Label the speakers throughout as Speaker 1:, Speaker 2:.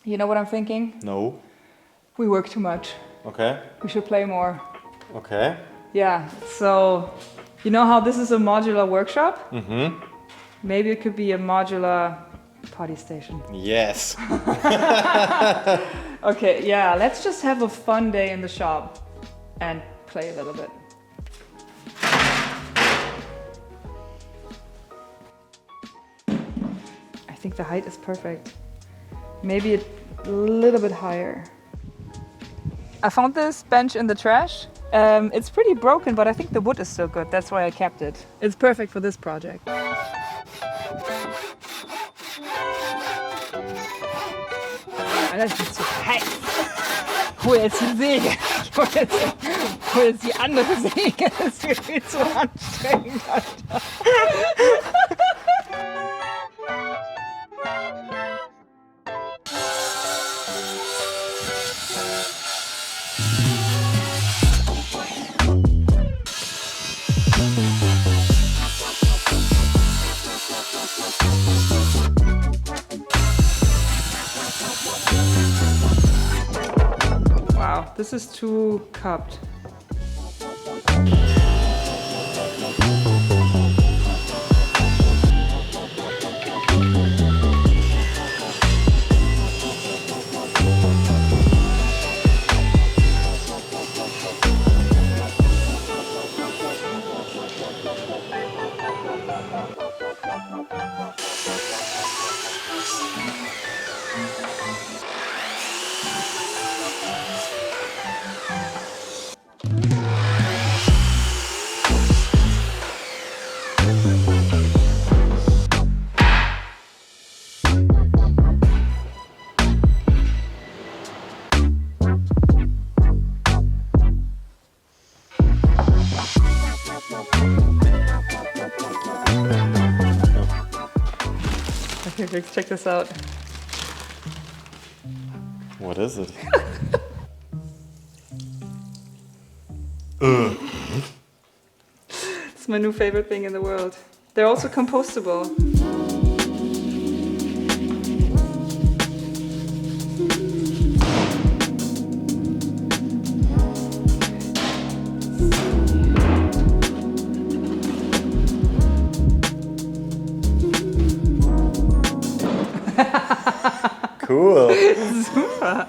Speaker 1: You know what I'm thinking?
Speaker 2: No.
Speaker 1: We work too much.
Speaker 2: Okay.
Speaker 1: We should play more.
Speaker 2: Okay.
Speaker 1: Yeah, so you know how this is a modular workshop?
Speaker 2: Mm-hmm.
Speaker 1: Maybe it could be a modular party station.
Speaker 2: Yes.
Speaker 1: Okay, yeah, let's just have a fun day in the shop and play a little bit. I think the height is perfect. Maybe a little bit higher. I found this bench in the trash. It's pretty broken, but I think the wood is still good. That's why I kept it. It's perfect for this project. Das ist zu heiß. Hol jetzt die Säge. Hol jetzt die andere Säge. Das wird viel zu anstrengend, Alter. Wow, this is too cupped. Okay, Felix, check this out.
Speaker 2: What is it?
Speaker 1: It's my new favorite thing in the world. They're also compostable.
Speaker 2: Cool.
Speaker 1: Super.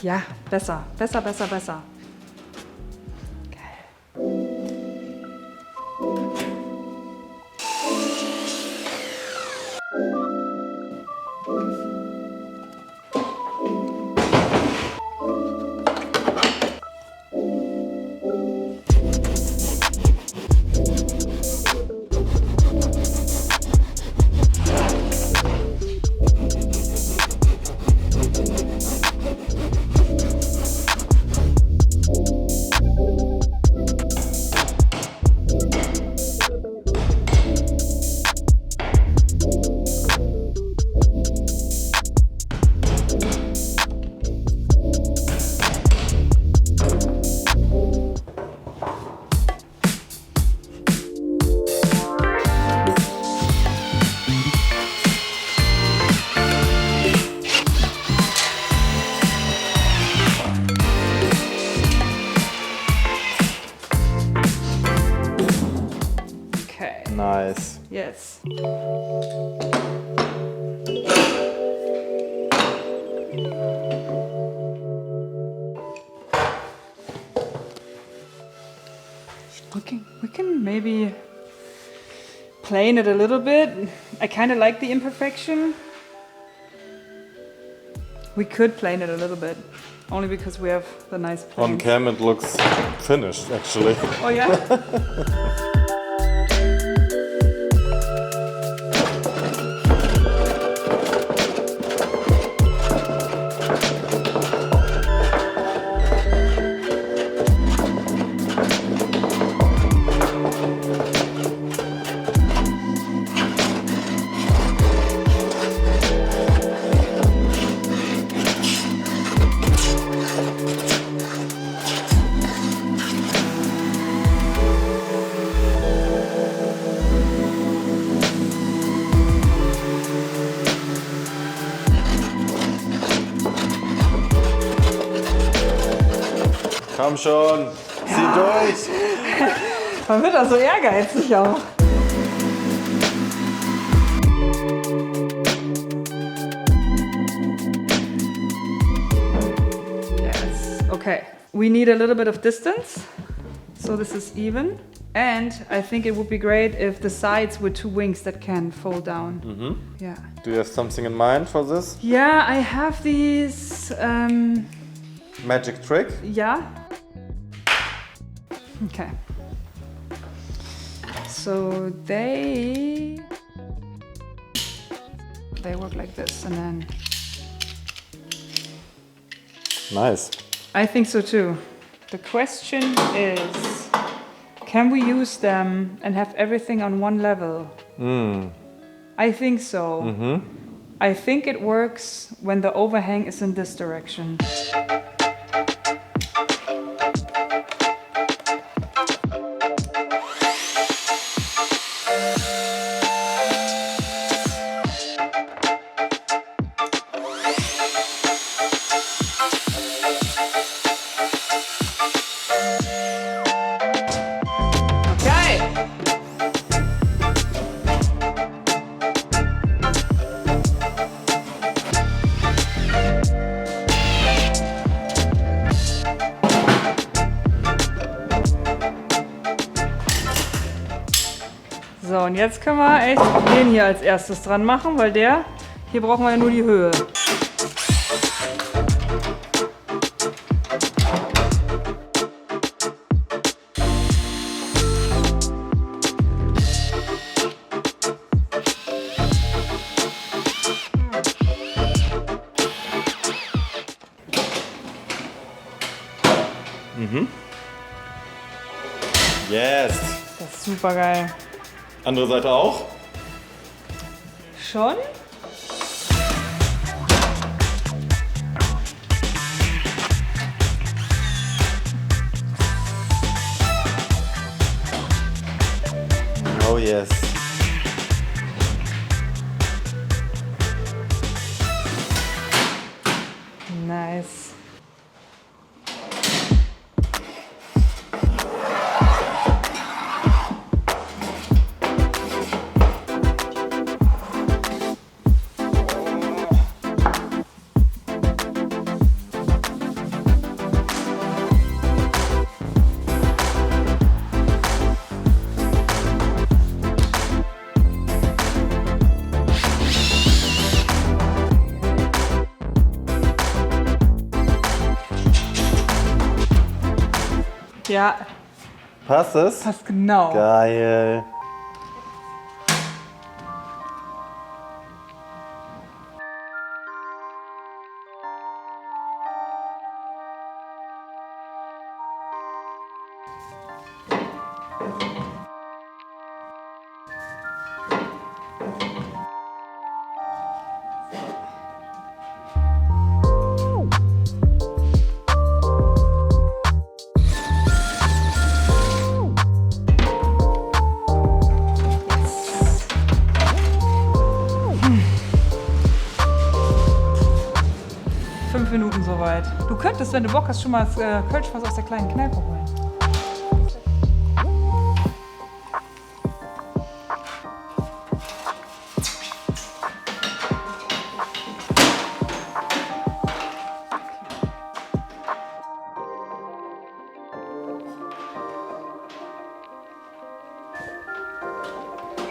Speaker 1: Ja, besser. Besser, besser, besser.
Speaker 2: Nice.
Speaker 1: Yes. We can maybe plane it a little bit. I kind of like the imperfection. We could plane it a little bit, only because we have the nice planes.
Speaker 2: On cam it looks finished, actually.
Speaker 1: Oh yeah?
Speaker 2: Komm schon, zieh durch.
Speaker 1: Man wird auch so ehrgeizig auch. Yes. Okay. We need a little bit of distance. So this is even. And I think it would be great if the sides were two wings that can fold down. Yeah.
Speaker 2: Do you have something in mind for this?
Speaker 1: Yeah, I have these.
Speaker 2: Magic trick?
Speaker 1: Yeah. Okay. So they work like this, and then.
Speaker 2: Nice.
Speaker 1: I think so too. The question is, can we use them and have everything on one level? I think so. I think it works when the overhang is in this direction. So, und jetzt können wir echt den hier als erstes dran machen, weil hier brauchen wir ja nur die Höhe.
Speaker 2: Yes.
Speaker 1: Das ist super geil.
Speaker 2: Andere Seite auch?
Speaker 1: Schon?
Speaker 2: Oh yes.
Speaker 1: Nice. Ja,
Speaker 2: Passt es?
Speaker 1: passt genau.
Speaker 2: Geil.
Speaker 1: Minuten soweit. Du könntest, wenn du Bock hast, schon mal das Kölschfass aus der kleinen Kneipe holen.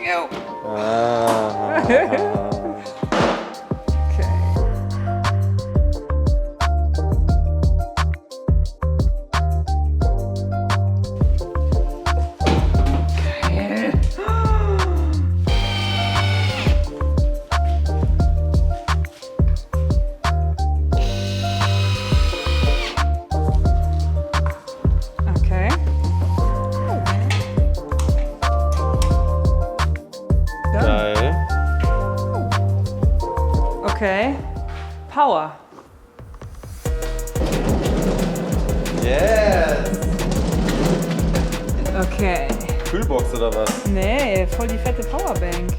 Speaker 1: Jo. Okay. Power.
Speaker 2: Yes!
Speaker 1: Okay.
Speaker 2: Kühlbox oder was?
Speaker 1: Nee, voll die fette Powerbank.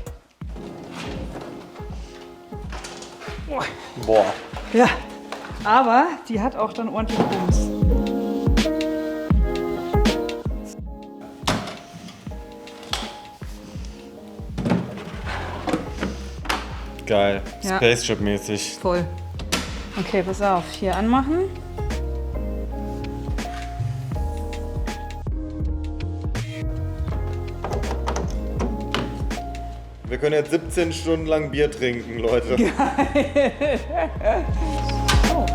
Speaker 2: Boah.
Speaker 1: Ja, aber die hat auch dann ordentlich Bums.
Speaker 2: Geil.
Speaker 1: Ja.
Speaker 2: Spaceship-mäßig.
Speaker 1: Voll. Okay, pass auf. Hier anmachen.
Speaker 2: Wir können jetzt 17 Stunden lang Bier trinken, Leute.
Speaker 1: Oh.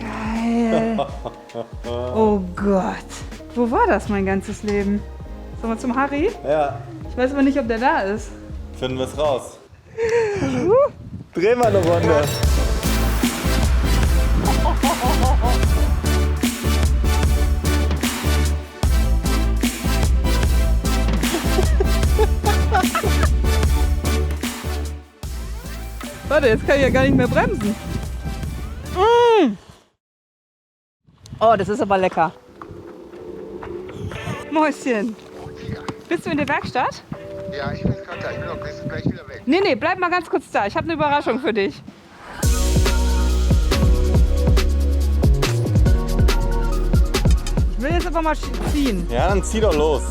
Speaker 1: Geil. Oh Gott. Wo war das mein ganzes Leben? Sollen wir zum Harry?
Speaker 2: Ja,
Speaker 1: Ich weiß aber nicht, ob der da ist.
Speaker 2: finden wir es raus. Drehen wir eine Runde.
Speaker 1: Warte, jetzt kann ich ja gar nicht mehr bremsen. Mm. Oh, das ist aber lecker. Mäuschen. Bist du in der Werkstatt?
Speaker 3: Ja, ich bin gerade da. Ich bin auch gleich wieder weg.
Speaker 1: Nee, bleib mal ganz kurz da. Ich habe eine Überraschung für dich. Ich will jetzt aber mal ziehen.
Speaker 2: Ja, dann zieh doch los.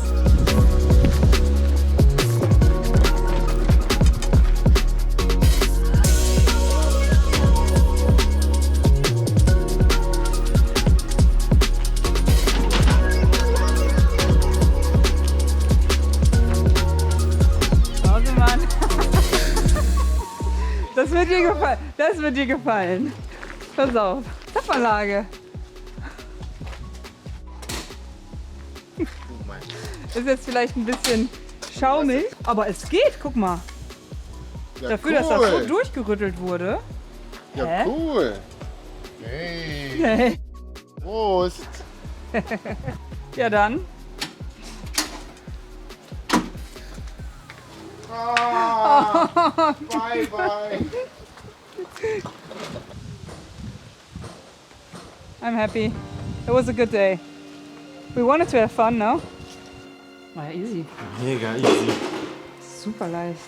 Speaker 1: Mann. Das wird dir gefallen. Das wird dir gefallen. Pass auf. Zapfanlage. Ist jetzt vielleicht ein bisschen schaumig, aber es geht. Guck mal.
Speaker 3: Ja,
Speaker 1: Dafür,
Speaker 3: cool.
Speaker 1: dass das so durchgerüttelt wurde.
Speaker 3: Ja,
Speaker 1: Hä?
Speaker 3: cool. Hey,
Speaker 1: Hey.
Speaker 3: Prost.
Speaker 1: Ja dann.
Speaker 3: Ah, bye, bye.
Speaker 1: I'm happy. It was a good day. We wanted to have fun, no? War ja easy.
Speaker 2: Mega easy.
Speaker 1: Super leicht.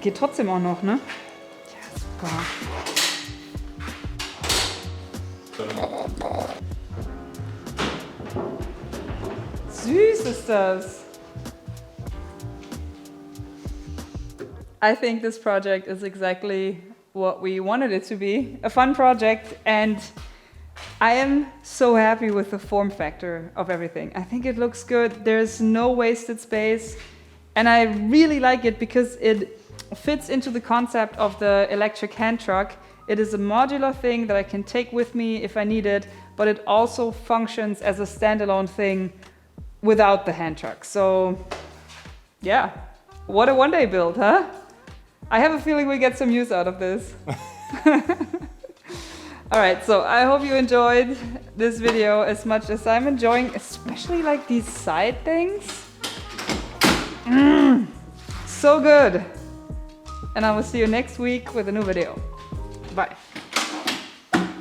Speaker 1: Geht trotzdem auch noch, ne? Ja, super. Süß ist das. I think this project is exactly what we wanted it to be. A fun project, and I am so happy with the form factor of everything. I think it looks good. There's no wasted space, and I really like it because it fits into the concept of the electric hand truck. It is a modular thing that I can take with me if I need it, but it also functions as a standalone thing without the hand truck. So, yeah, what a one-day build, huh? I have a feeling we get some use out of this. All right, so I hope you enjoyed this video as much as I'm enjoying, especially like these side things. So good. And I will see you next week with a new video. Bye.